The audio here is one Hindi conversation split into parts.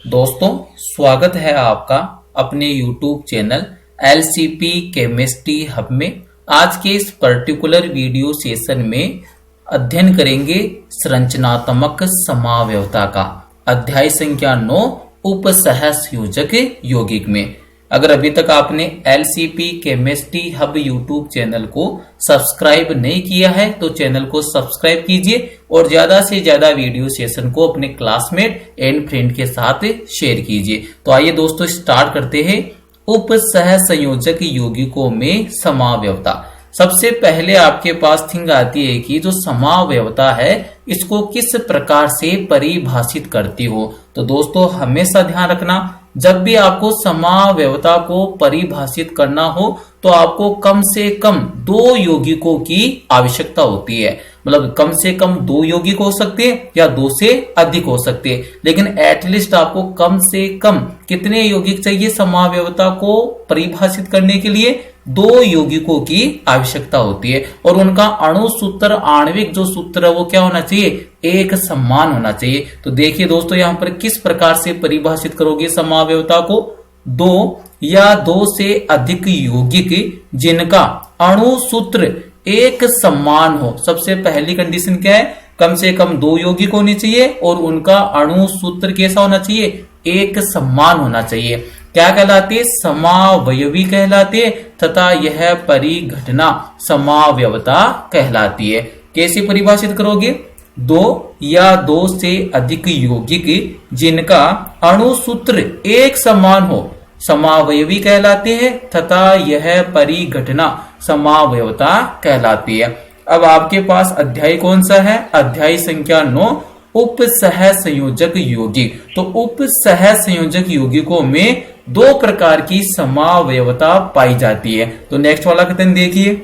दोस्तों, स्वागत है आपका अपने YouTube channel LCP chemistry hub में। आज के इस पर्टिकुलर वीडियो सेशन में अध्ययन करेंगे संरचनात्मक समावयवता का अध्याय संख्या 9 उपसहसंयोजक यौगिक में। अगर अभी तक आपने LCP chemistry hub YouTube channel को सब्सक्राइब नहीं किया है तो चैनल को सब्सक्राइब कीजिए और ज्यादा से ज्यादा वीडियो सेशन को अपने क्लासमेट एंड फ्रेंड के साथ शेयर कीजिए। तो आइए दोस्तों स्टार्ट करते हैं उपसहसंयोजक यौगिकों में समावयवता। सबसे पहले आपके पास थिंग आती है कि जो समावयवता है इसको किस प्रकार से परिभाषित करती हो। तो दोस्तों हमेशा ध्यान रखना, जब भी आपको समावयवता को परिभाषित करना हो तो आपको कम से कम 2 यौगिकों की आवश्यकता होती है। मतलब कम से कम 2 यौगिक हो सकते हैं या 2 से अधिक हो सकते हैं, लेकिन एटलीस्ट आपको कम से कम कितने यौगिक चाहिए समावयवता को परिभाषित करने के लिए? 2 यौगिकों की आवश्यकता होती है और उनका अणु सूत्र, आणविक जो सूत्र है वो क्या होना चाहिए? एक समान होना चाहिए। तो देखिए दोस्तों यहाँ पर किस प्रकार से परिभाषित करोगे समावयवता को? 2 या 2 से अधिक यौगिक जिनका अणु सूत्र एक समान हो। सबसे पहली कंडीशन क्या है? कम से कम 2 यौगिक होने चाहिए और उनका अणु सूत्र कैसा होना चाहिए? एक समान होना चाहिए। क्या कहलाती है? समावयवी कहलाती है तथा यह परिघटना समावयवता कहलाती है। कैसे परिभाषित करोगे? 2 या 2 से अधिक यौगिक जिनका अणु सूत्र एक समान हो समावयवी कहलाते हैं तथा यह परिघटना समावयवता कहलाती है। अब आपके पास अध्याय कौन सा है? अध्याय संख्या 9 उपसहसंयोजक यौगिक। तो उपसहसंयोजक यौगिकों में 2 प्रकार की समावयवता पाई जाती है। तो नेक्स्ट वाला कथन देखिए,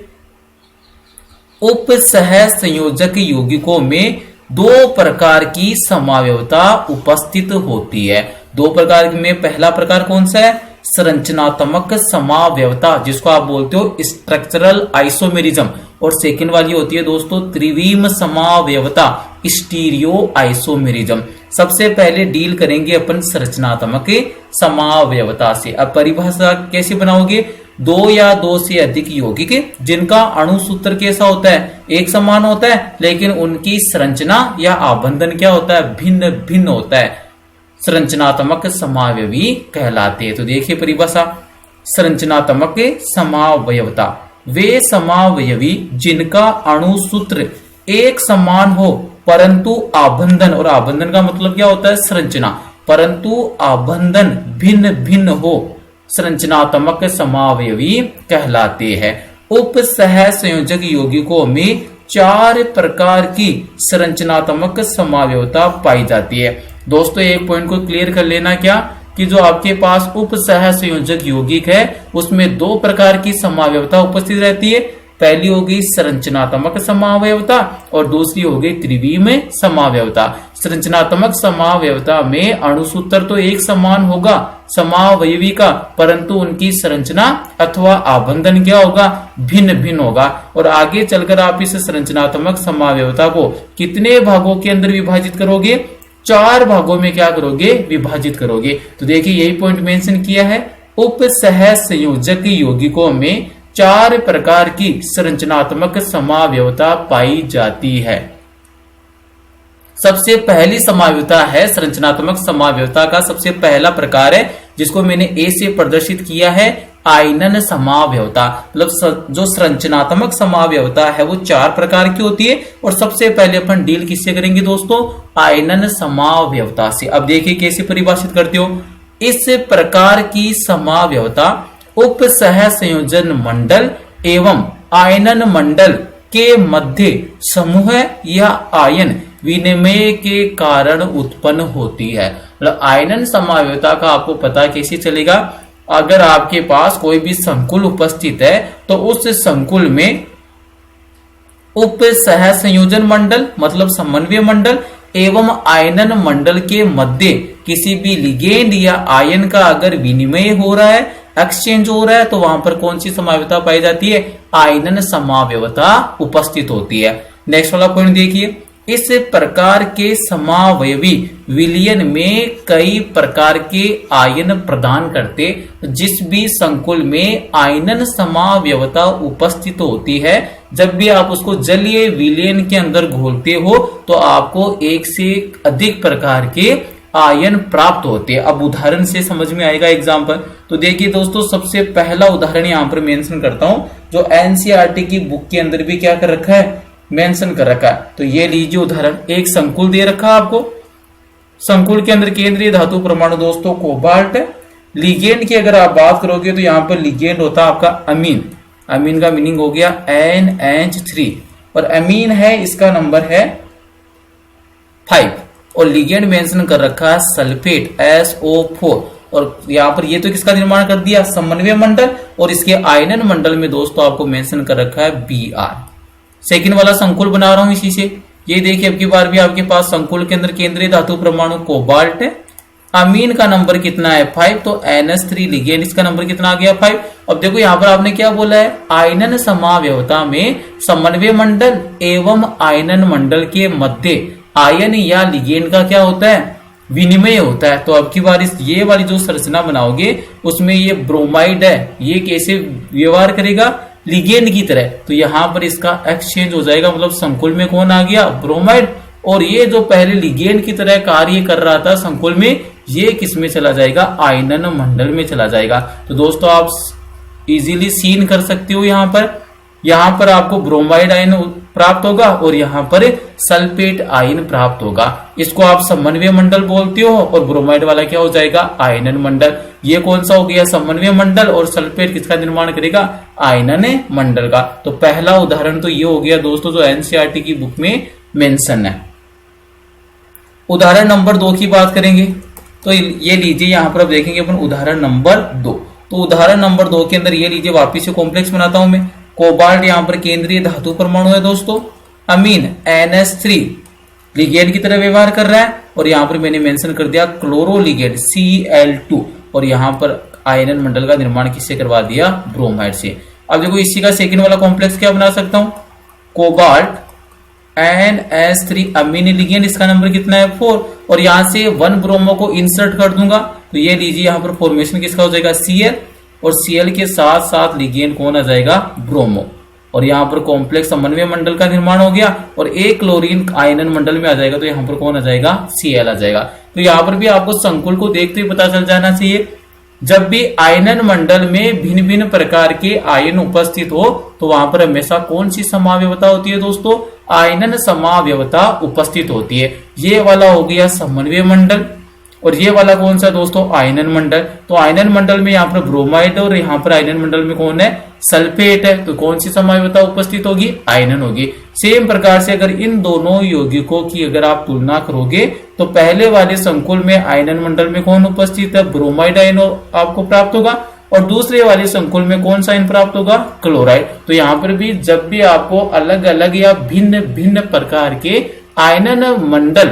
उपसहसंयोजक यौगिकों में 2 प्रकार की समावयवता उपस्थित होती है। 2 प्रकार में पहला प्रकार कौन सा है? संरचनात्मक समावयवता, जिसको आप बोलते हो स्ट्रक्चरल आइसोमेरिज्म। और सेकंड वाली होती है दोस्तों त्रिविम समावयवता, स्टीरियो आइसोमेरिज्म। सबसे पहले डील करेंगे अपन संरचनात्मक समावयवता से। अब परिभाषा कैसे बनाओगे? 2 या 2 से अधिक यौगिक जिनका अणु सूत्र कैसा होता है? एक समान होता है, लेकिन उनकी संरचना या आबंधन क्या होता है? भिन्न भिन्न होता है। संरचनात्मक समावयवी कहलाते हैं। तो देखिए परिभाषा, संरचनात्मक समावयवता वे समावयवी जिनका अणु सूत्र एक समान हो परंतु आबंधन, और आबंधन का मतलब क्या होता है? संरचना, परंतु आबंधन भिन्न भिन्न हो, संरचनात्मक समावयवी कहलाते हैं। उपसहसंयोजक यौगिकों में 4 प्रकार की संरचनात्मक समावयवता पाई जाती है। दोस्तों एक पॉइंट को क्लियर कर लेना, क्या कि जो आपके पास उपसहसंयोजक यौगिक है उसमें 2 प्रकार की समावयवता उपस्थित रहती है। पहली होगी संरचनात्मक समावयवता और दूसरी होगी त्रिविम समावयवता। संरचनात्मक समावयवता में अणुसूत्र तो एक समान होगा समावयवी का, परंतु उनकी संरचना अथवा आबंधन क्या होगा? भिन्न भिन्न होगा। और आगे चलकर आप इस संरचनात्मक समावयवता को कितने भागों के अंदर विभाजित करोगे? 4 भागों में क्या करोगे? विभाजित करोगे। तो देखिए यही पॉइंट मेंशन किया है, उपसहसंयोजक यौगिकों में 4 प्रकार की संरचनात्मक समावयवता पाई जाती है। सबसे पहली समावयवता है संरचनात्मक समावयवता का सबसे पहला प्रकार है जिसको मैंने ए से प्रदर्शित किया है, आयनन समावयवता। मतलब जो संरचनात्मक समावयवता है वो 4 प्रकार की होती है और सबसे पहले अपन डील किससे करेंगे दोस्तों? आयनन समावयवता से। अब देखिए कैसे परिभाषित करते हो। इस प्रकार की समावयवता उपसहसंयोजन मंडल एवं आयनन मंडल के मध्य समूह या आयन विनिमय के कारण उत्पन्न होती है। मतलब आयनन समावयवता का आपको पता कैसे चलेगा? अगर आपके पास कोई भी संकुल उपस्थित है तो उस संकुल में उपसहसंयोजन मंडल मतलब समन्वय मंडल एवं आयनन मंडल के मध्य किसी भी लिगेंड या आयन का अगर विनिमय हो रहा है, एक्सचेंज हो रहा है, तो वहां पर कौन सी समावयवता पाई जाती है? आयनन समावयवता उपस्थित होती है। नेक्स्ट वाला पॉइंट देखिए, इस प्रकार के समावयवी विलयन में कई प्रकार के आयन प्रदान करते, जिस भी संकुल में आयनन समावयवता उपस्थित होती है, जब भी आप उसको जलीय विलयन के अंदर घोलते हो तो आपको एक से अधिक प्रकार के आयन प्राप्त होते हैं। अब उदाहरण से समझ में आएगा एग्जाम्पल। तो देखिए दोस्तों, सबसे पहला उदाहरण यहां पर मेंशन करता हूं, जो एनसीईआरटी की बुक के अंदर भी क्या कर रखा है, मेंशन कर रखा है। तो ये लीजिए उदाहरण, एक संकुल दे रखा है आपको, संकुल के अंदर केंद्रीय धातु परमाणु दोस्तों कोबाल्ट है। लिगेंड की अगर आप बात करोगे तो यहाँ पर लिगेंड होता है आपका अमीन। अमीन का मीनिंग हो गया NH3 और अमीन है, इसका नंबर है 5 और लिगेंड मेंशन कर रखा है सल्फेट SO4 और यहाँ पर ये तो किसका निर्माण कर दिया, समन्वय मंडल, और इसके आयनन मंडल में दोस्तों आपको मेंशन कर रखा है Br। सेकंड वाला संकुल बना रहा हूं इसी से। ये देखिए अब की बार भी आपके पास संकुल के अंदर केंद्रीय धातु परमाणु कोबाल्ट है, अमीन का नंबर कितना है 5, तो NH3 लिगेंड इसका नंबर कितना आ गया 5। अब देखो यहाँ पर आपने क्या बोला है, आयनन समावयवता में समन्वय मंडल एवं आयनन मंडल के मध्य आयन या लिगेंड का क्या होता है, विनिमय होता है। तो अब की बार इस ये वाली जो संरचना बनाओगे उसमें ये ब्रोमाइड है, ये कैसे व्यवहार करेगा, लिगेंड की तरह। तो यहां पर इसका एक्सचेंज हो जाएगा, मतलब संकुल में कौन आ गया, ब्रोमाइड, और ये जो पहले लिगेंड की तरह कार्य कर रहा था संकुल में, ये किस में चला जाएगा, आयनन मंडल में चला जाएगा। तो दोस्तों आप इजीली सीन कर सकते हो, यहां पर आपको ब्रोमाइड आयन प्राप्त होगा और यहां पर सल्फेट आयन प्राप्त होगा। इसको आप समन्वय मंडल बोलते हो और ब्रोमाइड वाला क्या हो जाएगा, आयनन मंडल। ये कौन सा हो गया, समन्वय मंडल, और सल्फेट किसका निर्माण करेगा, आयनन मंडल का। तो पहला उदाहरण तो ये हो गया दोस्तों जो एनसीईआरटी की बुक में मेंशन है। उदाहरण नंबर 2 की बात करेंगे तो ये लीजिए, यहां पर आप देखेंगे अपन उदाहरण नंबर 2। तो उदाहरण नंबर 2 के अंदर ये लीजिए, वापिस से कॉम्प्लेक्स बनाता हूं मैं। कोबाल्ट यहाँ पर केंद्रीय धातु परमाणु है दोस्तों, अमीन NH3 लिगेंड की तरह व्यवहार कर रहा है, और यहाँ पर मैंने मेंशन कर दिया क्लोरो लिगेंड Cl2, और यहाँ पर आयनन मंडल का निर्माण किससे करवा दिया, ब्रोमाइड से। अब देखो इसी का सेकंड वाला कॉम्प्लेक्स क्या बना सकता हूं, कोबाल्ट NH3 अमीन लिगेंड, इसका नंबर कितना है 4, और यहां से 1 ब्रोमो को इंसर्ट कर दूंगा। तो ये लीजिए यहाँ पर फॉर्मेशन किसका हो जाएगा, Cl, और Cl के साथ साथ लिगेंड कौन आ जाएगा, ब्रोमो, और यहाँ पर कॉम्प्लेक्स समन्वय मंडल का निर्माण हो गया, और एक क्लोरीन आयनन मंडल में आ जाएगा, तो यहाँ पर कौन आ जाएगा, Cl आ जाएगा। तो यहाँ पर भी आपको संकुल को देखते हुए पता चल जाना चाहिए, जब भी आयनन मंडल में भिन्न भिन्न प्रकार के आयन उपस्थित हो तो वहां पर हमेशा कौन सी समावयवता होती है दोस्तों, आयनन समावयवता उपस्थित होती है। ये वाला हो गया समन्वय मंडल, और ये वाला कौन सा दोस्तों, आयनन मंडल। तो आयनन मंडल में यहाँ पर ब्रोमाइड और यहाँ पर आयनन मंडल में कौन है, सल्फेट है, तो कौन सी समावयवता उपस्थित होगी, आयनन होगी। सेम प्रकार से अगर इन दोनों यौगिकों की अगर आप तुलना करोगे तो पहले वाले संकुल में आयनन मंडल में कौन उपस्थित है, ब्रोमाइड आयन आपको प्राप्त होगा, और दूसरे वाले संकुल में कौन सा आयन प्राप्त होगा, क्लोराइड। तो यहाँ पर भी जब भी आपको अलग अलग या भिन्न भिन्न प्रकार के आयनन मंडल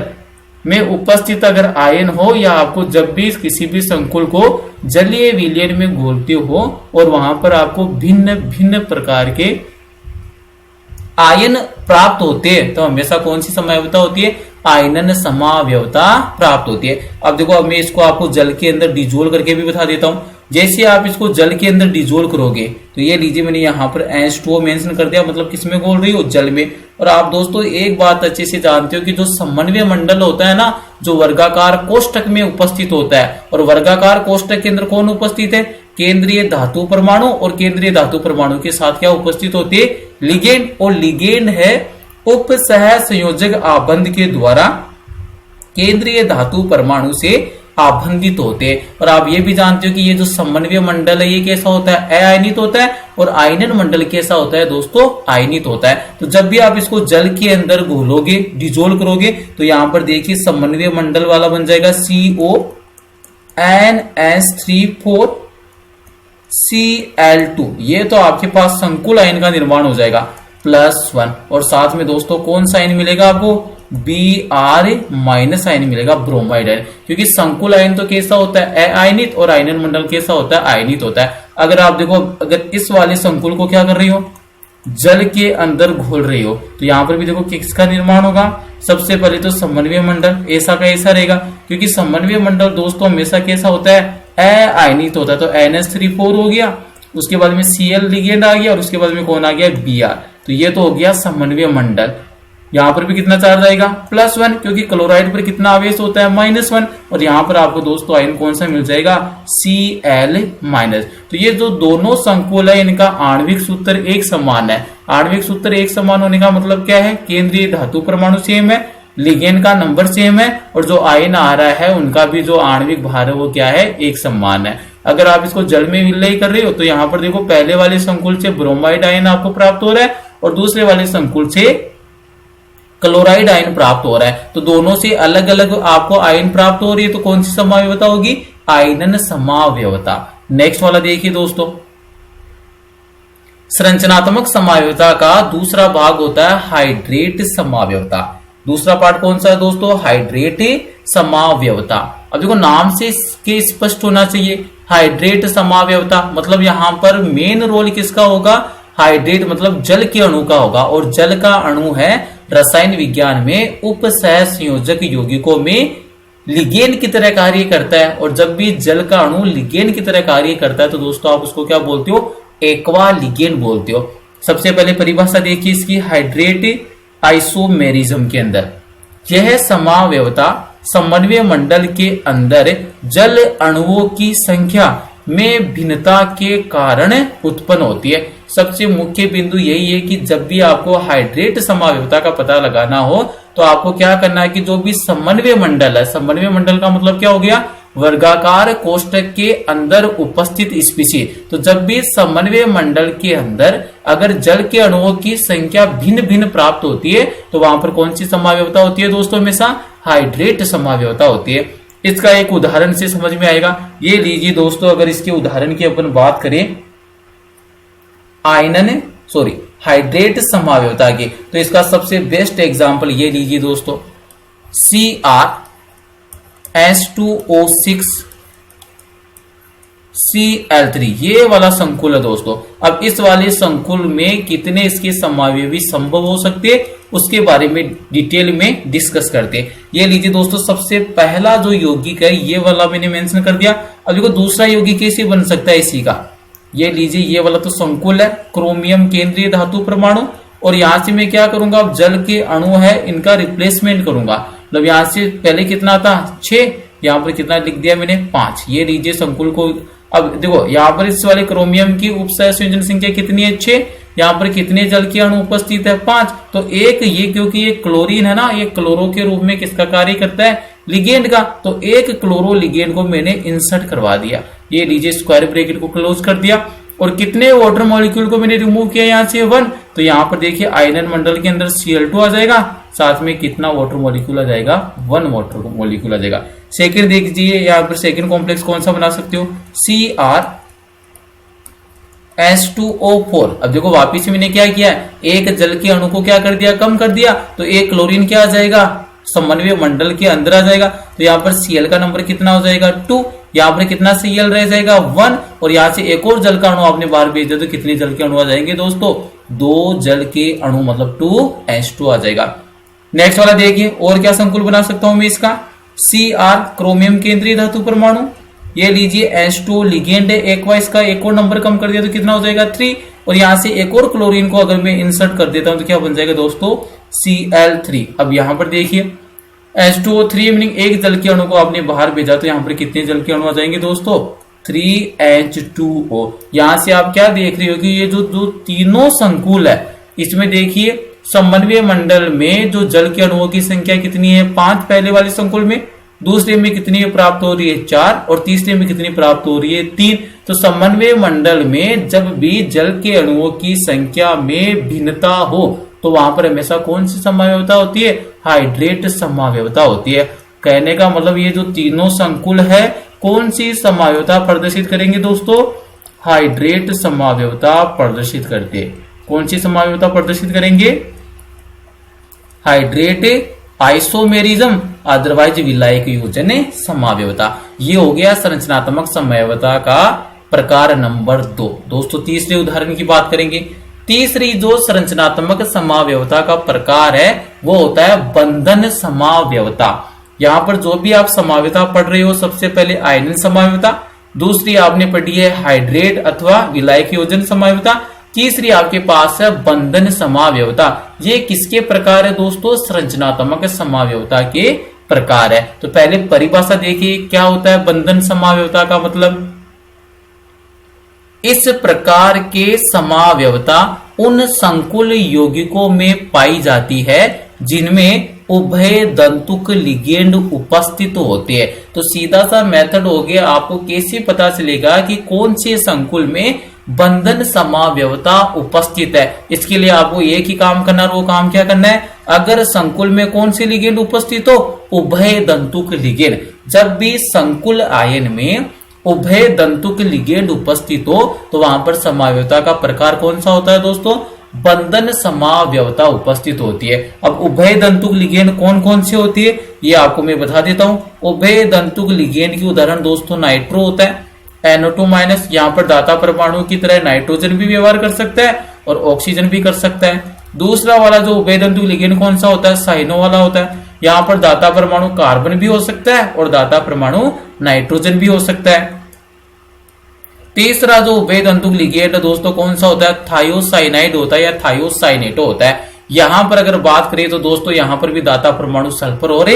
में उपस्थित अगर आयन हो, या आपको जब भी किसी भी संकुल को जलीय विलयन में घोलते हो और वहां पर आपको भिन्न भिन्न प्रकार के आयन प्राप्त होते हैं, तो हमेशा कौन सी समावयवता होती है, आयनन समावयवता प्राप्त होती है। अब देखो, अब मैं इसको आपको जल के अंदर डिजोल्व करके भी बता देता हूं। जैसे आप इसको जल के अंदर डिजोल्व करोगे तो ये लीजिए, मैंने यहाँ पर H2O मेंशन कर दिया, मतलब किस में घोल रही हो, जल में। और आप दोस्तों एक बात अच्छे से जानते हो कि जो समन्वय मंडल होता है ना, जो वर्गाकार कोष्ठक में उपस्थित होता है, और वर्गाकार कोष्ठक के अंदर कौन उपस्थित है, केंद्रीय धातु परमाणु, और केंद्रीय धातु परमाणु के साथ क्या उपस्थित होते हैं, लिगेंड। और लिगेंड है उप सह संयोजक आबंध के द्वारा केंद्रीय धातु परमाणु से आबंधित होते हैं। और आप ये भी जानते हो कि ये जो समन्वय मंडल है ये कैसा होता है, अआयनित होता है, और आयनन मंडल कैसा होता है दोस्तों, आयनित होता है। तो जब भी आप इसको जल के अंदर घोलोगे, डिजोल्व करोगे, तो यहां पर देखिए समन्वय मंडल वाला बन जाएगा CONH34 Cl2। ये तो आपके पास संकुल आयन का निर्माण हो जाएगा +1, और साथ में दोस्तों कौन सा आयन मिलेगा आपको, Br- आयन मिलेगा, ब्रोमाइड आयन। क्योंकि संकुल आयन तो कैसा होता है, अआयनित, और आयनन मंडल कैसा होता है, आयनित होता है। अगर आप देखो, अगर इस वाले संकुल को क्या कर रही हो, जल के अंदर घोल रही हो, तो यहाँ पर भी देखो किसका निर्माण होगा, सबसे पहले तो समन्वय मंडल ऐसा का ऐसा रहेगा, क्योंकि समन्वय मंडल दोस्तों हमेशा कैसा होता है, आयनित होता है। तो NH3 4 हो गया, उसके बाद में Cl लिगेंड आ गया और उसके बाद में कौन आ गया, Br। तो ये तो हो गया समन्वय मंडल। यहाँ पर भी कितना चार्ज आएगा, +1, क्योंकि क्लोराइड पर कितना आवेश होता है, -1। और यहाँ पर आपको दोस्तों आयन कौन सा मिल जाएगा, Cl-। तो ये जो दोनों संकुल है इनका आणविक सूत्र एक समान है। आणविक सूत्र एक समान होने का मतलब क्या है, केंद्रीय धातु परमाणु सेम है, लिगेंड का नंबर सेम है, और जो आयन आ रहा है उनका भी जो आणविक भार है वो क्या है, एक समान है। अगर आप इसको जल में विलय कर रहे हो तो यहाँ पर देखो पहले वाले संकुल से ब्रोमाइड आयन आपको प्राप्त हो रहा है और दूसरे वाले संकुल से क्लोराइड आयन प्राप्त हो रहा है। तो दोनों से अलग अलग आपको आयन प्राप्त हो रही है, तो कौन सी समावयवता होगी, आयनन समावयवता। नेक्स्ट वाला देखिए दोस्तों, संरचनात्मक समावयवता का दूसरा भाग होता है हाइड्रेट समावयवता। दूसरा पार्ट कौन सा है दोस्तों, हाइड्रेट समावयवता। अब देखो नाम से इसके स्पष्ट होना चाहिए, हाइड्रेट समावयवता मतलब यहां पर मेन रोल किसका होगा, हाइड्रेट मतलब जल के अणु का होगा, और जल का अणु है रसायन विज्ञान में उप सहसंयोजक यौगिकों में लिगेंड की तरह कार्य करता है। और जब भी जल का अणु लिगेंड की तरह कार्य करता है तो दोस्तों आप उसको क्या बोलते हो, एक्वा लिगेंड बोलते हो। सबसे पहले परिभाषा देखिए इसकी, हाइड्रेट आइसोमेरिज्म के अंदर यह समावयवता समन्वय मंडल के अंदर जल अणुओं की संख्या में भिन्नता के कारण उत्पन्न होती है। सबसे मुख्य बिंदु यही है कि जब भी आपको हाइड्रेट समावयवता का पता लगाना हो तो आपको क्या करना है कि जो भी समन्वय मंडल है, समन्वय मंडल का मतलब क्या हो गया, वर्गाकार कोष्ठक के अंदर उपस्थित स्पीशीज। तो जब भी समन्वय मंडल के अंदर अगर जल के अणुओं की संख्या भिन्न भिन्न प्राप्त होती है तो वहां पर कौन सी समावयवता होती है दोस्तों, हमेशा हाइड्रेट समावयवता होती है। इसका एक उदाहरण से समझ में आएगा। ये लीजिए दोस्तों, अगर इसके उदाहरण की अपन बात करें हाइड्रेट समावयवता की, तो इसका सबसे बेस्ट एग्जांपल ये लीजिए दोस्तों, CrH2O6 Cl3, ये वाला संकुल है दोस्तों। अब इस वाले संकुल में कितने इसके समावयवी संभव हो सकते हैं उसके बारे में डिटेल में डिस्कस करते हैं। ये लीजिए दोस्तों, सबसे पहला जो यौगिक है ये वाला मैंने मेंशन कर दिया। अब देखो दूसरा यौगिक कैसे बन सकता है इसी का, ये लीजिए ये वाला तो संकुल है, क्रोमियम केंद्रीय धातु परमाणु, और यहां से मैं क्या करूंगा, अब जल के अणु है इनका रिप्लेसमेंट करूंगा। मतलब यहां से पहले कितना था 6, यहां पर कितना लिख दिया मैंने 5। ये लीजिए संकुल को, अब देखो यहाँ पर इस वाले क्रोमियम की उपसहसंयोजन संख्या कितनी है 6, यहाँ पर कितने जल के अणु उपस्थित है 5। तो एक ये, क्योंकि ये क्लोरीन है ना, ये क्लोरो के रूप में किसका कार्य करता है, लिगेंड का, तो एक क्लोरो लिगेंड को मैंने इंसर्ट करवा दिया। ये लीजिए स्क्वायर ब्रैकेट को क्लोज कर दिया, और कितने वाटर मॉलिक्यूल को मैंने रिमूव किया यहाँ से 1। तो यहाँ पर देखिए आयरन मंडल के अंदर Cl2 आ जाएगा, साथ में कितना वाटर मॉलिक्यूल आ जाएगा, 1 वाटर मॉलिक्यूल आ जाएगा। सेकंड देखिए यहाँ पर सेकंड कॉम्प्लेक्स कौन सा बना सकते हो, CrH2O4। अब देखो वापिस मैंने क्या किया, एक जल के अणु को क्या कर दिया, कम कर दिया, तो एक क्लोरीन क्या आ जाएगा, समन्वय मंडल के अंदर आ जाएगा। तो यहाँ पर Cl का नंबर कितना हो जाएगा 2, यहाँ पर कितना Cl रह जाएगा 1, और यहाँ से एक और जल का अणु आपने बाहर भेज दिया तो कितने जल के अणु आ जाएंगे दोस्तों, 2 जल के अणु, मतलब 2H2 आ जाएगा। नेक्स्ट वाला देखिए, और क्या संकुल बना सकता हूं मैं इसका, Cr क्रोमियम केंद्रीय धातु परमाणु, ये लीजिए H2 लिगेंड है, एक बार इसका एक और नंबर कम कर दिया तो कितना हो जाएगा 3, और यहां से एक और क्लोरीन को अगर मैं इंसर्ट कर देता हूं तो क्या बन जाएगा दोस्तों, Cl3। अब यहां पर देखिए H2O3 मीनिंग एक जल के अणु को आपने बाहर भेजा तो यहां पर कितने जल के अणु आ जाएंगे दोस्तों, 3H2O। यहां से आप क्या देख रहे हो कि ये जो तीनों संकुल है इसमें देखिए समन्वय मंडल में जो जल के अणुओं की संख्या कितनी है 5 पहले वाले संकुल में, दूसरे में कितनी प्राप्त हो रही है 4, और तीसरे में कितनी प्राप्त हो रही है 3। तो समन्वय मंडल में जब भी जल के अणुओं की संख्या में भिन्नता हो तो वहां पर हमेशा कौन सी समावयवता होती है, हाइड्रेट समावयवता होती है। कहने का मतलब ये जो तीनों संकुल है कौन सी समावयवता प्रदर्शित करेंगे दोस्तों, हाइड्रेट समावयवता प्रदर्शित करते। कौन सी समावयवता प्रदर्शित करेंगे, हाइड्रेट आइसोमेरिज्म, अदरवाइज विलायक योजन समावयवता। ये हो गया संरचनात्मक समावयवता का प्रकार नंबर 2। दोस्तों तीसरे उदाहरण की बात करेंगे। तीसरी जो संरचनात्मक समावयवता का प्रकार है वो होता है बंधन समावयवता। यहाँ पर जो भी आप समावयवता पढ़ रहे हो, सबसे पहले आयनन समावयवता, दूसरी आपने पढ़ी है हाइड्रेट अथवा विलायक योजन समावयवता, तीसरी आपके पास है बंधन समावयवता। ये किसके प्रकार है दोस्तों? संरचनात्मक समावयवता के प्रकार है। तो पहले परिभाषा देखिए, क्या होता है बंधन समावयवता का मतलब? इस प्रकार के समावयवता उन संकुल यौगिकों में पाई जाती है जिनमें उभय दंतुक लिगेंड उपस्थित होते हैं। तो सीधा सा मेथड हो गया, आपको कैसे पता चलेगा कि कौन से संकुल में बंधन समावयवता उपस्थित है? इसके लिए आपको एक ही काम करना है, वो काम क्या करना है? अगर संकुल में कौन से लिगेंड उपस्थित हो? उभय दंतुक लिगेंड। जब भी संकुल आयन में उभय दंतुक लिगेंड उपस्थित हो तो वहां पर समावयवता का प्रकार कौन सा होता है दोस्तों? बंधन समावयवता उपस्थित होती है। अब उभय दंतुक लिगेंड कौन कौन से होती है ये आपको मैं बता देता हूं। उभय दंतुक लिगेंड की उदाहरण दोस्तों नाइट्रो होता है, NO2-, यहाँ पर दाता परमाणु की तरह नाइट्रोजन भी व्यवहार कर सकता है और ऑक्सीजन भी कर सकता है। दूसरा वाला जो उभय दंतुक लिगेंड कौन सा होता है? साइनो वाला होता है। यहाँ पर दाता परमाणु कार्बन भी हो सकता है और दाता परमाणु नाइट्रोजन भी हो सकता है। तीसरा जो उभय दंतुक लिगेंड दोस्तों कौन सा होता है? थायोसाइनाइड होता है या थायोसाइनेटो होता है। यहां पर अगर बात करें तो दोस्तों यहां पर भी दाता परमाणु सल्फर और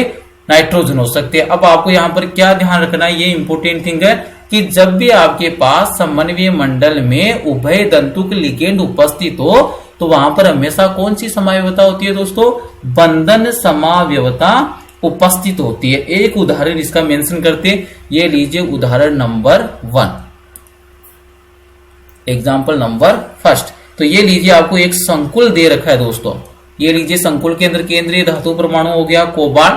नाइट्रोजन हो सकते हैं। अब आपको यहां पर क्या ध्यान रखना है, ये इंपोर्टेंट थिंग है कि जब भी आपके पास समन्वय मंडल में उभय दंतुक लिगेंड उपस्थित हो तो वहां पर हमेशा कौन सी समावयवता होती है दोस्तों? बंधन समावयवता उपस्थित होती है। एक उदाहरण इसका मेंशन करते हैं, ये लीजिए उदाहरण नंबर 1, एग्जाम्पल नंबर 1। तो ये लीजिए आपको एक संकुल दे रखा है दोस्तों, ये लीजिए संकुल के अंदर केंद्रीय धातु परमाणु हो गया कोबाल्ट,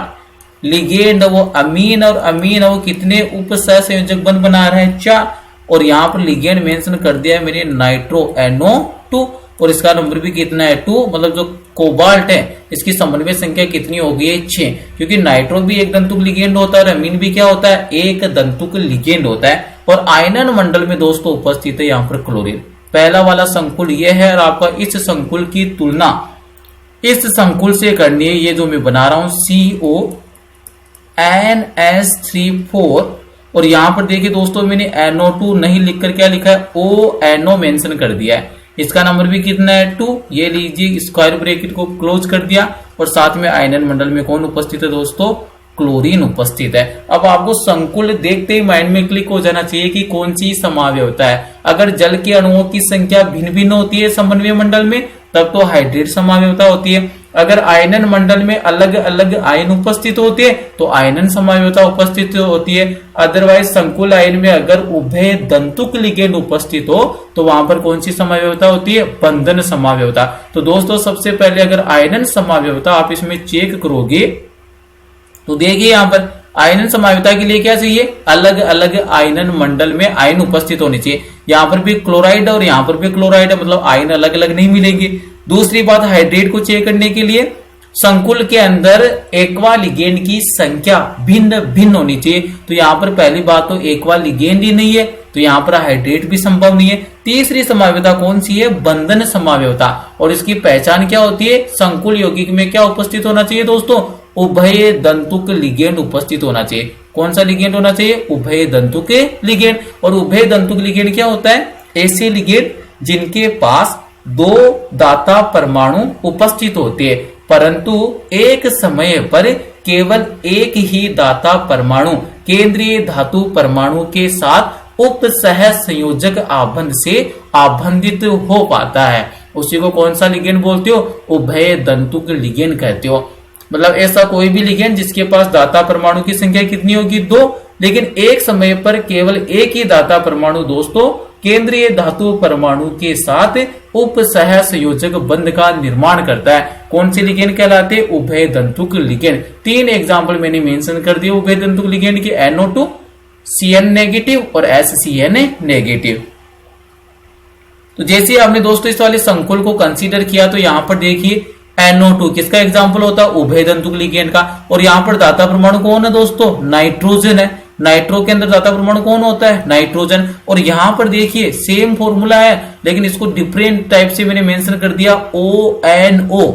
लिगेंड वो अमीन और वो कितने उप सहसंयोजक बंध बना रहे हैं? 4। और यहाँ पर लिगेंड मेंशन कर दिया है मैंने नाइट्रो NO2 और इसका नंबर भी कितना है? 2। मतलब जो कोबाल्ट है इसकी समन्वय संख्या कितनी हो गई है? 6, क्योंकि नाइट्रो भी एक दंतुक लिगेंड होता है और अमीन भी क्या होता है? एक दंतुक लिगेंड होता है। और आयनन मंडल में दोस्तों उपस्थित है यहाँ पर क्लोरीन। पहला वाला संकुल ये है और आपका इस संकुल की तुलना इस संकुल से करनी है, ये जो मैं बना रहा हूं CONS3,4 और यहां पर देखिए दोस्तों मैंने NO2 नहीं लिखकर क्या लिखा है? ONO मेंशन कर दिया है। इसका नंबर भी कितना है? 2। ये लीजिए स्क्वायर ब्रैकेट को क्लोज कर दिया और साथ में आयनन मंडल में कौन उपस्थित है दोस्तों? क्लोरीन उपस्थित है। अब आपको संकुल देखते ही माइंड में क्लिक हो जाना चाहिए कि कौन सी समावयवता है। अगर जल के अणुओं की संख्या भिन्न भिन्न होती है समन्वय मंडल में तब तो हाइड्रेट समावयवता होती है। अगर आयनन मंडल में अलग अलग आयन उपस्थित होते हैं तो आयनन समावयवता उपस्थित होती है। अदरवाइज संकुल आयन में अगर उभय दंतुक लिगेंड उपस्थित हो तो वहां पर कौन सी समावयवता होती है? बंधन समावयवता। तो दोस्तों सबसे पहले अगर आयनन समावयवता आप इसमें चेक करोगे तो देखिए यहाँ पर आयनन समावयवता के लिए क्या चाहिए? अलग अलग आयनन मंडल में आयन उपस्थित होने चाहिए। यहाँ पर भी क्लोराइड और यहाँ पर भी क्लोराइड है, मतलब आयन अलग अलग नहीं मिलेंगे। दूसरी बात हाइड्रेट को चेक करने के लिए संकुल के अंदर एक्वा लिगेंड की संख्या भिन्न भिन्न होनी चाहिए। तो यहाँ पर पहली बात तो एक्वा लिगेंड ही नहीं है तो यहाँ पर हाइड्रेट भी संभव नहीं है। तीसरी समावयवता कौन सी है? बंधन समावयवता। और इसकी पहचान क्या होती है? संकुल यौगिक में क्या उपस्थित होना चाहिए दोस्तों? उभय दंतुक लिगेंड उपस्थित होना चाहिए। कौन सा लिगेंड होना चाहिए? उभय दंतुक लिगेंड। और उभय दंतुक लिगेंड क्या होता है? ऐसे लिगेंड जिनके पास 2 दाता परमाणु उपस्थित होते हैं परंतु एक समय पर केवल एक ही दाता परमाणु केंद्रीय धातु परमाणु के साथ उप सह संयोजक आबंध से आबंधित हो पाता है। उसी को कौन सा लिगेंड बोलते हो? उभय दंतुक लिगेंड कहते हो। मतलब ऐसा कोई भी लिगेंड जिसके पास दाता परमाणु की संख्या कितनी होगी? 2, लेकिन एक समय पर केवल एक ही दाता परमाणु दोस्तों केंद्रीय धातु परमाणु के साथ उप सह संयोजक बंध का निर्माण करता है। कौन से लिगेंड कहलाते? उभय दंतुक लिगेंड। 3 एग्जाम्पल मैंने मेंशन कर दिए उभय दंतुक लिगेंड के, NO2, CN नेगेटिव और SCN नेगेटिव। तो जैसे आपने दोस्तों इस वाले संकुल को कंसीडर किया तो यहाँ पर देखिए NO2 किसका एग्जाम्पल होता है? उभय दंतुक लिगेंड का। और यहाँ पर दाता परमाणु कौन है दोस्तों? नाइट्रोजन है। नाइट्रो के अंदर दाता परमाणु कौन होता है? नाइट्रोजन। और यहां पर देखिए सेम फॉर्मूला है, लेकिन इसको डिफरेंट टाइप से मैंने मेंशन कर दिया, ONO।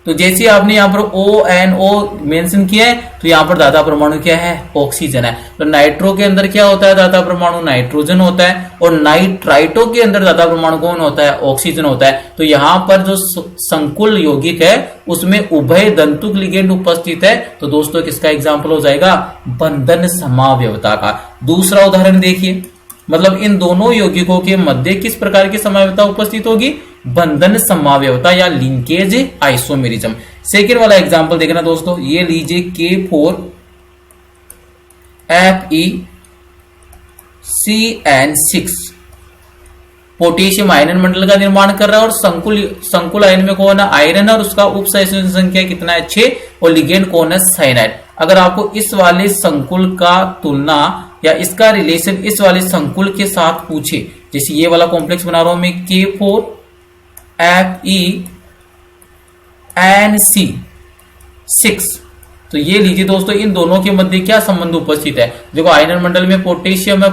तो जैसे आपने यहाँ पर ONO मेंशन किया है, तो यहाँ पर दाता परमाणु क्या है? ऑक्सीजन है। तो नाइट्रो के अंदर क्या होता है दाता परमाणु? नाइट्रोजन होता है। और नाइट्राइटो के अंदर दाता परमाणु कौन होता है? ऑक्सीजन होता है। तो यहाँ पर जो संकुल यौगिक है उसमें उभय दंतुक लिगेंड उपस्थित है। तो दोस्तों किसका एग्जाम्पल हो जाएगा? बंधन समावयवता का। दूसरा उदाहरण देखिए, मतलब इन दोनों यौगिकों के मध्य किस प्रकार की समावयवता उपस्थित होगी? बंधन समावयवता या लिंकेज आइसोमेरिज्म। सेकेंड वाला एग्जांपल देखना दोस्तों, ये लीजिए K4FeCN6 पोटेशियम आयरन मंडल का निर्माण कर रहा है। और संकुल आयन में कौन है? आयरन है। और उसका उपसंयोजन संख्या कितना है? 6। और लिगेंड कौन है? साइनाइड। अगर आपको इस वाले संकुल का तुलना या इसका रिलेशन इस वाले संकुल के साथ पूछे, जैसे ये वाला कॉम्प्लेक्स बना रहा हूं मैं K4FeNC6, तो ये लीजिए दोस्तों इन दोनों के मध्य क्या संबंध उपस्थित है? देखो आयनन मंडल में पोटेशियम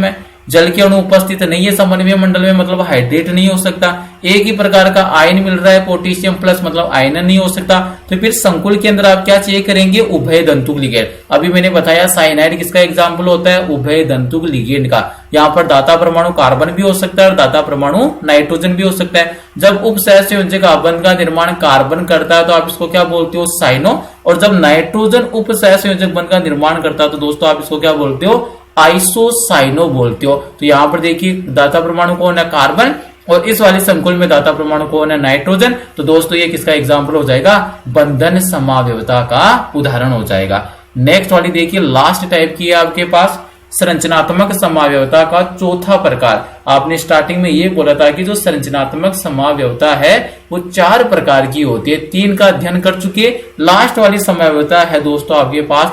है, जल के अणु उपस्थित नहीं है समन्वय मंडल में, मतलब हाइड्रेट नहीं हो सकता। एक ही प्रकार का आयन मिल रहा है पोटेशियम प्लस, मतलब आयनन नहीं हो सकता। तो फिर संकुल के अंदर आप क्या चेक करेंगे? उभय दंतुक लिगेंड। अभी मैंने बताया साइनाइड किसका एग्जाम्पल होता है? उभय दंतुक लिगेंड का। यहाँ पर दाता परमाणु कार्बन भी हो सकता है और दाता परमाणु नाइट्रोजन भी हो सकता है। जब उपसहसंयोजक बंध का निर्माण कार्बन करता है तो आप इसको क्या बोलते हो? साइनो। और जब नाइट्रोजन उपसहसंयोजक बंध का निर्माण करता है तो दोस्तों आप इसको क्या बोलते हो? आइसोसाइनो बोलते हो। तो यहां पर देखिए दाता परमाणु कौन है? कार्बन। और इस वाले संकुल में दाता परमाणु कौन है? नाइट्रोजन। तो दोस्तों ये किसका एग्जाम्पल हो जाएगा? बंधन समावयवता का उदाहरण हो जाएगा। नेक्स्ट वाली देखिए, लास्ट टाइप की है आपके पास संरचनात्मक समावयवता का चौथा प्रकार। आपने स्टार्टिंग में ये बोला था कि जो संरचनात्मक समावयवता है वो 4 प्रकार की होती है। 3 का अध्ययन कर चुके। लास्ट वाली समावयवता है दोस्तों आपके पास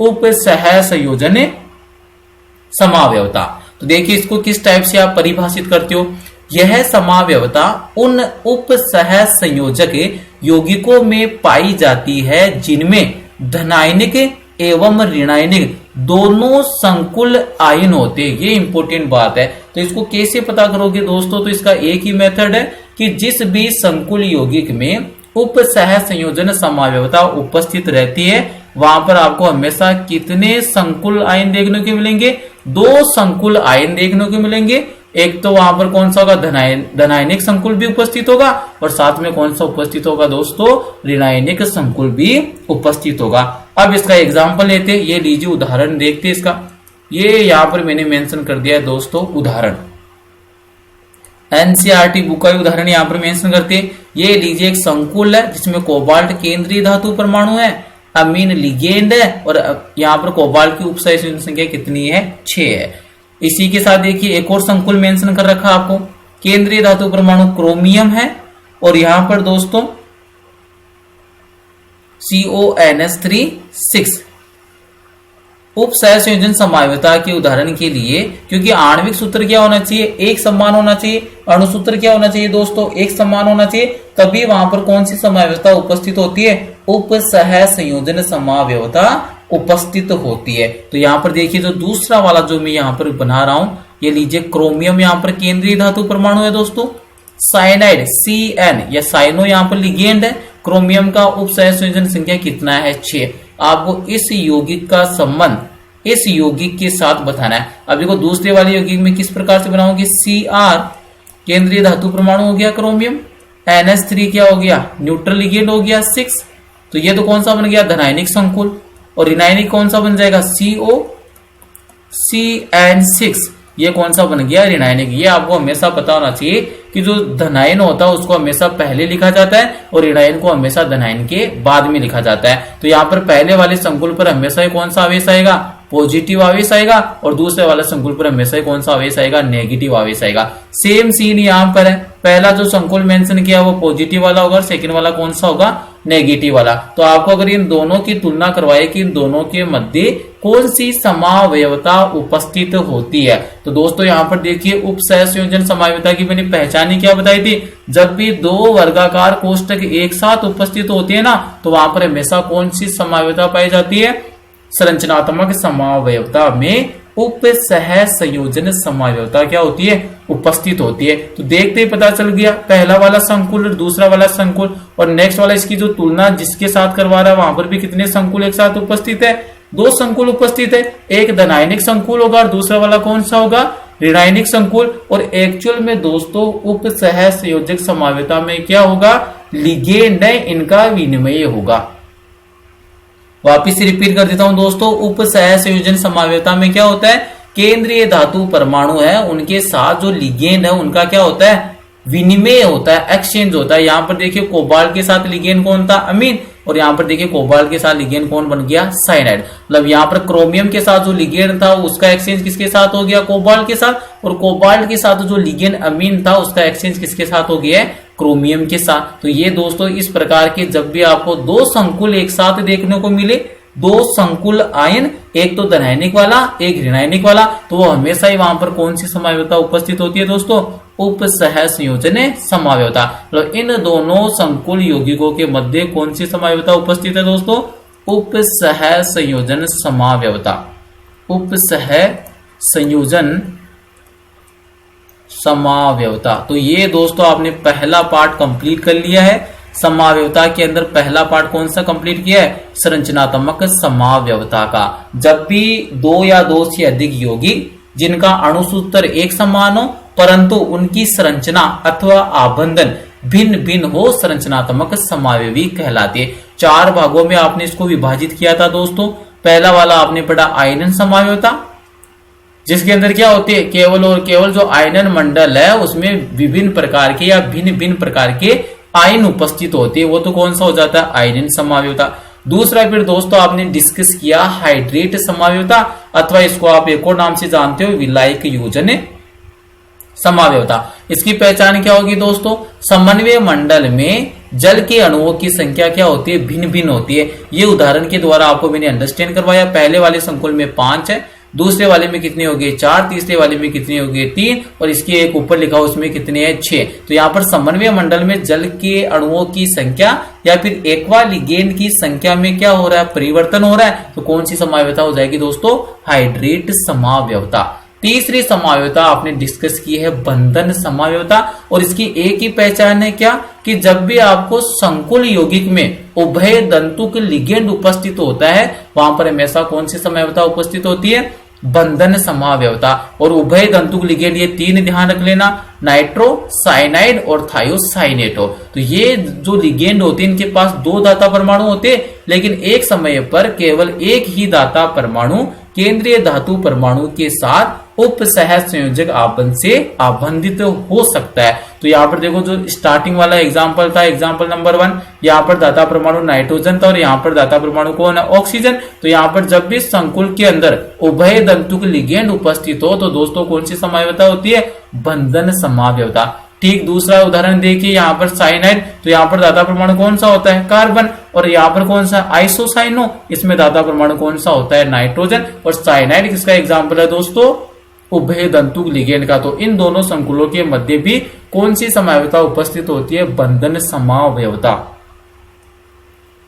उपसहसंयोजन समावयवता। तो देखिए इसको किस टाइप से आप परिभाषित करते हो? यह समावयवता उन उपसहसंयोजक यौगिकों में पाई जाती है जिनमें धनायनिक एवं ऋणायनिक दोनों संकुल आयन होते हैं। ये इंपॉर्टेंट बात है। तो इसको कैसे पता करोगे दोस्तों? तो इसका एक ही मेथड है कि जिस भी संकुल यौगिक में उपसहसंयोजन समावयवता उपस्थित रहती है वहां पर आपको हमेशा कितने संकुल आयन देखने को मिलेंगे? 2 संकुल आयन देखने को मिलेंगे। एक तो वहां पर कौन सा होगा? धनायनिक संकुल भी उपस्थित होगा और साथ में कौन सा उपस्थित होगा दोस्तों? ऋणायनिक संकुल भी उपस्थित होगा। अब इसका एग्जाम्पल लेते हैं। ये लीजिए उदाहरण देखते हैं इसका। ये यहां पर मैंने मेंशन कर दिया है दोस्तों उदाहरण, एनसीईआरटी बुक का उदाहरण यहां पर मेंशन करते हैं। ये लीजिए एक संकुल है जिसमें कोबाल्ट केंद्रीय धातु परमाणु है, अमीन लिगेंड है और यहाँ पर कोबाल्ट की उपसहसंयोजन संख्या कितनी है? 6 है। इसी के साथ देखिए एक और संकुल मेंशन कर रखा आपको, केंद्रीय धातु परमाणु क्रोमियम है और यहां पर दोस्तों CONH3 उपसहसंयोजन समावयवता के उदाहरण के लिए, क्योंकि आणविक सूत्र क्या होना चाहिए? एक समान होना चाहिए। अणुसूत्र क्या होना चाहिए दोस्तों? एक समान होना चाहिए। तभी वहां पर कौन सी समावयवता उपस्थित होती है? उपसहसंयोजन समावयवता उपस्थित होती है। तो यहाँ पर देखिए जो दूसरा वाला जो मैं यहाँ पर बना रहा हूं, ये लीजिए क्रोमियम यहाँ पर केंद्रीय धातु परमाणु है दोस्तों, साइनाइड CN या साइनो यहाँ पर लिगेंड है। क्रोमियम का उपसहसंयोजन संख्या कितना है? 6। आपको इस यौगिक का संबंध इस यौगिक के साथ बताना है। अब देखो दूसरे वाले यौगिक में किस प्रकार से बनाओगे? Cr केंद्रीय धातु परमाणु हो गया क्रोमियम, NH3 क्या हो गया? न्यूट्रल लिगेंड हो गया 6। तो ये तो कौन सा बन गया? धनायनिक संकुल। और ऋणायनिक कौन सा बन जाएगा? COCN6। ये कौन सा बन गया? ऋणायनिक। ये आपको हमेशा पता होना चाहिए कि जो धनायन होता है उसको हमेशा पहले लिखा जाता है और ऋणायन को हमेशा धनायन के बाद में लिखा जाता है। तो यहाँ पर पहले वाले संकुल पर हमेशा ही कौन सा आवेश आएगा? पॉजिटिव आवेश आएगा और दूसरे वाले संकुल पर हमेशा ही कौन सा आवेश आएगा? नेगेटिव आवेश आएगा। सेम सीन यहाँ पर है। पहला जो संकुल मेंशन किया वो पॉजिटिव वाला होगा और सेकंड वाला कौन सा होगा? नेगेटिव वाला। तो आपको अगर इन दोनों की तुलना करवाए कि इन दोनों के मध्य कौन सी समावयवता उपस्थित होती है, तो दोस्तों यहाँ पर देखिए उपसहसंयोजन समावयवता की मैंने पहचान ही क्या बताई थी? जब भी 2 वर्गाकार कोष्ठक एक साथ उपस्थित होते हैं ना, तो वहां पर हमेशा कौन सी समावयवता पाई जाती है? संरचनात्मक समावयवता में उप सह संयोजन समावयवता क्या होती है, उपस्थित होती है। तो देखते ही पता चल गया, पहला वाला संकुल और दूसरा वाला संकुल, और नेक्स्ट वाला इसकी जो तुलना जिसके साथ करवा रहा है वहां पर भी कितने संकुल एक साथ उपस्थित है, 2 संकुल उपस्थित है। एक धनायनिक संकुल होगा और दूसरा वाला कौन सा होगा, ऋणायनिक संकुल। और एक्चुअल में दोस्तों उप सह संयोजक समावयवता में क्या होगा, लिगेंड है इनका विनिमय होगा। वापिस रिपीट कर देता हूं दोस्तों, उप सह संयोजन समावयवता में क्या होता है, केंद्रीय धातु परमाणु है उनके साथ जो लिगेंड है उनका क्या होता है, विनिमय होता है, एक्सचेंज होता है। यहां पर देखिए कोबाल्ट के साथ लिगेंड कौन था, अमीन, और यहां पर देखिए कोबाल्ट के साथ लिगेंड कौन बन गया, साइनाइड। मतलब यहां पर क्रोमियम के साथ जो लिगेंड था उसका एक्सचेंज किसके साथ हो गया, कोबाल्ट के साथ, और कोबाल्ट के साथ जो लिगेंड अमीन था उसका एक्सचेंज किसके साथ हो गया है, क्रोमियम के साथ। तो ये दोस्तों इस प्रकार के जब भी आपको 2 संकुल एक साथ देखने को मिले, 2 संकुल आयन, एक तो धनायनिक वाला एक ऋणायनिक वाला, तो वो हमेशा ही वहां पर कौन सी समावयवता उपस्थित होती है दोस्तों, उप सह संयोजन समावयवता। मतलब इन दोनों संकुल यौगिकों के मध्य कौन सी समावयवता उपस्थित है दोस्तों, उप सह संयोजन समावयवता, उप सह संयोजन समावयवता। तो ये दोस्तों आपने पहला पार्ट कंप्लीट कर लिया है। समावयवता के अंदर पहला पार्ट कौन सा कंप्लीट किया है, संरचनात्मक समावयवता का। जब भी 2 या 2 से अधिक यौगिक जिनका अणुसूत्र एक समान हो परंतु उनकी संरचना अथवा आबंधन भिन्न भिन्न हो, संरचनात्मक समावयवी कहलाती है। 4 भागों में आपने इसको विभाजित किया था दोस्तों। पहला वाला आपने पढ़ा आयनन समावयवता, जिसके अंदर क्या होती है, केवल और केवल जो आयनन मंडल है उसमें विभिन्न प्रकार के या भिन्न भिन्न प्रकार के आयन उपस्थित होते हैं, वो तो कौन सा हो जाता है, आयनन समावयवता। दूसरा फिर दोस्तों आपने डिस्कस किया हाइड्रेट समावयवता, अथवा इसको आप एक और नाम से जानते हो विलायक योजन समावयवता। इसकी पहचान क्या होगी दोस्तों, समन्वय मंडल में जल के अणुओं की संख्या क्या होती है, भिन्न भिन्न होती है। ये उदाहरण के द्वारा आपको मैंने अंडरस्टैंड करवाया। पहले वाले संकुल में 5 है, दूसरे वाले में कितने हो गए, 4, तीसरे वाले में कितने हो गए, 3, और इसके एक ऊपर लिखा उसमें कितने हैं, 6। तो यहाँ पर समन्वय मंडल में जल के अणुओं की संख्या या फिर एक्वा लिगेंड की संख्या में क्या हो रहा है, परिवर्तन हो रहा है। तो कौन सी समावयवता हो जाएगी दोस्तों, हाइड्रेट समावयवता। तीसरी समावयवता आपने डिस्कस की है बंधन समावयवता, और इसकी एक ही पहचान है क्या, कि जब भी आपको संकुल यौगिक में उभय दंतुक लिगेंड उपस्थित होता है वहां पर हमेशा कौन सी समावयवता उपस्थित होती है, बंधन समावयवता। और उभय दंतुक लिगेंड ये 3 ध्यान रख लेना, नाइट्रो, साइनाइड और थायोसाइनेटो। तो ये जो लिगेंड होते हैं इनके पास 2 दाता परमाणु होते हैं, लेकिन एक समय पर केवल एक ही दाता परमाणु केंद्रीय धातु परमाणु के साथ उप सह संयोजक आबंध से आबंधित हो सकता है। तो यहाँ पर देखो जो स्टार्टिंग वाला एग्जांपल था, एग्जांपल नंबर 1, यहाँ पर दाता परमाणु नाइट्रोजन था और यहाँ पर दाता परमाणु कौन है, ऑक्सीजन। तो यहाँ पर जब भी संकुल के अंदर उभय दंतुक लिगेंड उपस्थित हो तो दोस्तों कौन सी समावयवता होती है, बंधन समावयवता। ठीक दूसरा उदाहरण देखिए, यहाँ पर साइनाइड, तो यहाँ पर दाता परमाणु कौन सा होता है, कार्बन, और यहाँ पर कौन सा, आइसोसाइनो, इसमें दाता परमाणु कौन सा होता है, नाइट्रोजन। और साइनाइड किसका एग्जाम्पल है दोस्तों, उभय दंतुक लिगेंड का। तो इन दोनों संकुलों के मध्य भी कौन सी समावयवता उपस्थित होती है, बंधन समावयवता।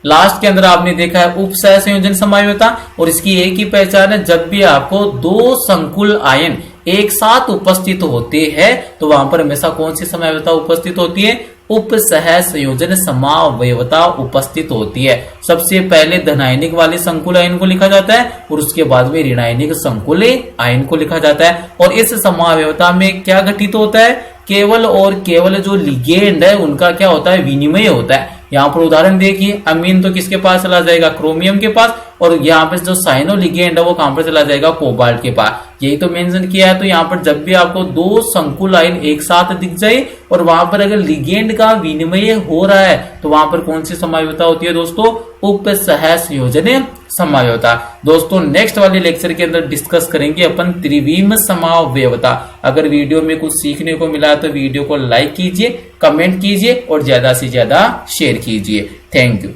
लास्ट के अंदर आपने देखा है उप सह संयोजन समावयवता, और इसकी एक ही पहचान है, जब भी आपको 2 संकुल आयन एक साथ उपस्थित होते हैं तो वहां पर हमेशा कौन सी समावयवता उपस्थित होती है, उप सह संयोजन समावयवता उपस्थित होती है। सबसे पहले धनायनिक वाले संकुल आयन को लिखा जाता है और उसके बाद में ऋणायनिक संकुल आयन को लिखा जाता है। और इस समावयवता में क्या घटित होता है, केवल और केवल जो लिगेंड है उनका क्या होता है, विनिमय होता है। यहाँ पर उदाहरण देखिए, अमीन तो किसके पास चला जाएगा, क्रोमियम के पास, और यहाँ पर जो साइनो लिगेंड है वो कहां पर चला जाएगा, कोबाल्ट के पास। यही तो मेंशन किया है। तो यहाँ पर जब भी आपको 2 संकुल आयन एक साथ दिख जाए और वहां पर अगर लिगेंड का विनिमय हो रहा है तो वहां पर कौन सी समावयवता होती है दोस्तों, उप सह संयोजन समावयवता। दोस्तों नेक्स्ट वाले लेक्चर के अंदर डिस्कस करेंगे अपन त्रिविम समावयवता। अगर वीडियो में कुछ सीखने को मिला तो वीडियो को लाइक कीजिए, कमेंट कीजिए और ज्यादा से ज्यादा शेयर कीजिए। Thank you.